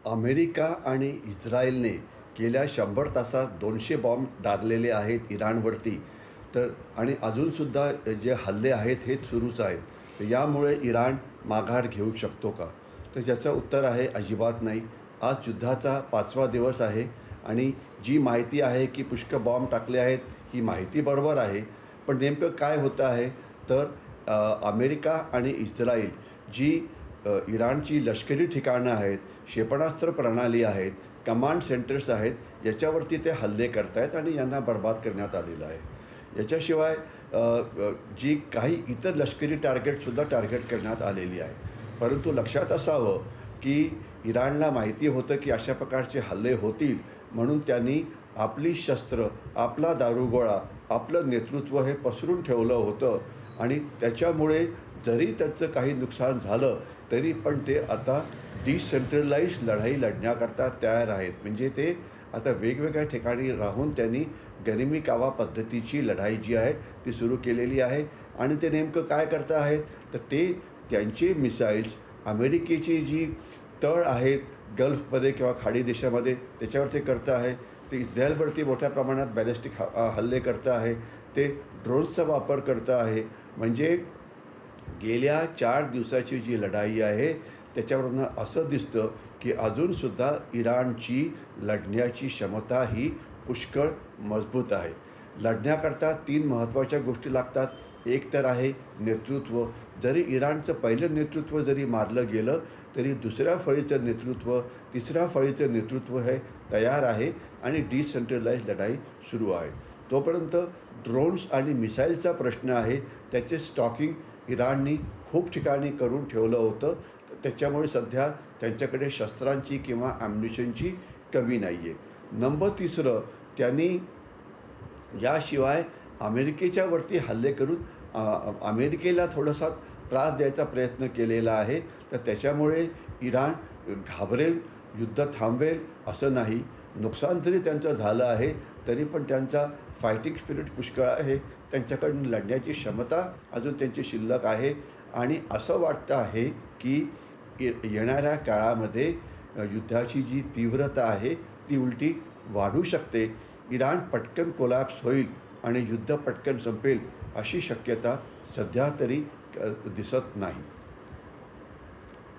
America आणि इस्रायलने गेल्या 100 तासात 200 बॉम्ब डागलेले आहेत इराणवरती. तर आणि अजूनसुद्धा जे हल्ले आहेत हे सुरूच आहेत. तर यामुळे इराण माघार घेऊ शकतो का? तर ज्याचं उत्तर आहे अजिबात नाही. आज युद्धाचा 5वा दिवस आहे आणि जी माहिती आहे की पुष्कळ बॉम्ब टाकले आहेत ही माहिती बरोबर आहे. पण नेमकं काय होतं आहे तर अमेरिका आणि इस्रायल जी इराणची लष्करी ठिकाणं आहेत, क्षेपणास्त्र प्रणाली आहेत, कमांड सेंटर्स आहेत, याच्यावरती ते हल्ले करत आहेत आणि यांना बरबाद करण्यात आलेलं आहे. याच्याशिवाय जी काही इतर लष्करी टार्गेटसुद्धा टार्गेट करण्यात आलेली आहे. परंतु लक्षात असावं की इराणला माहिती होतं की अशा प्रकारचे हल्ले होतील, म्हणून त्यांनी आपली शस्त्र, आपला दारुगोळा, आपलं नेतृत्व हे पसरून ठेवलं होतं आणि त्याच्यामुळे जरी त्यांचं काही नुकसान झालं तरी पण ते आता डिसेंट्रलाइज लढाई लढण्याकरता तयार आहेत. म्हणजे ते आता वेगवेगळ्या ठिकाणी राहून त्यांनी गनिमी कावा पद्धतीची लढाई जी आहे ती सुरू केलेली आहे. आणि ते नेमकं काय करत आहेत तर ते त्यांचे मिसाईल्स अमेरिकेची जी तळ आहेत गल्फमध्ये किंवा खाडी देशामध्ये त्याच्यावर ते करत आहे. ते इस्रायलवरती मोठ्या प्रमाणात बॅलिस्टिक हल्ले करत आहे. ते ड्रोन्सचा वापर करत आहे. म्हणजे गेल्या 4 दिवसाची जी लढाई आहे त्याच्यावरून असं दिसतं की अजूनसुद्धा इराणची लढण्याची क्षमता ही पुष्कळ मजबूत आहे. लढण्याकरता 3 महत्त्वाच्या गोष्टी लागतात. एक तर आहे नेतृत्व. जरी इराणचं पहिलं नेतृत्व जरी मारलं गेलं तरी दुसऱ्या फळीचं नेतृत्व, तिसऱ्या फळीचं नेतृत्व हे तयार आहे आणि डिसेंट्रलाइज लढाई सुरू आहे. तोपर्यंत ड्रोन्स आणि मिसाईलचा प्रश्न आहे. त्याचे स्टॉकिंग इराणनी खूप ठिकाणी करून ठेवलं होतं. त्याच्यामुळे सध्या त्यांच्याकडे शस्त्रांची किंवा ॲम्युनिशनची कमी नाही आहे. नंबर 3, त्यांनी याशिवाय अमेरिकेच्यावरती हल्ले करून अमेरिकेला थोडासा त्रास द्यायचा प्रयत्न केलेला आहे. तर त्याच्यामुळे इराण घाबरेल, युद्ध थांबवेल असं नाही. नुकसान जरी त्यांचं झालं आहे तरी पण त्यांचा फायटिंग स्पिरिट पुष्कळ आहे. त्यांच्याकडून लढण्याची क्षमता अजून त्यांची शिल्लक आहे आणि असं वाटतं आहे की येणाऱ्या काळामध्ये युद्धाची जी तीव्रता आहे ती उलटी वाढू शकते. इराण पटकन कोलॅप्स होईल आणि युद्ध पटकन संपेल अशी शक्यता सध्या तरी दिसत नाही.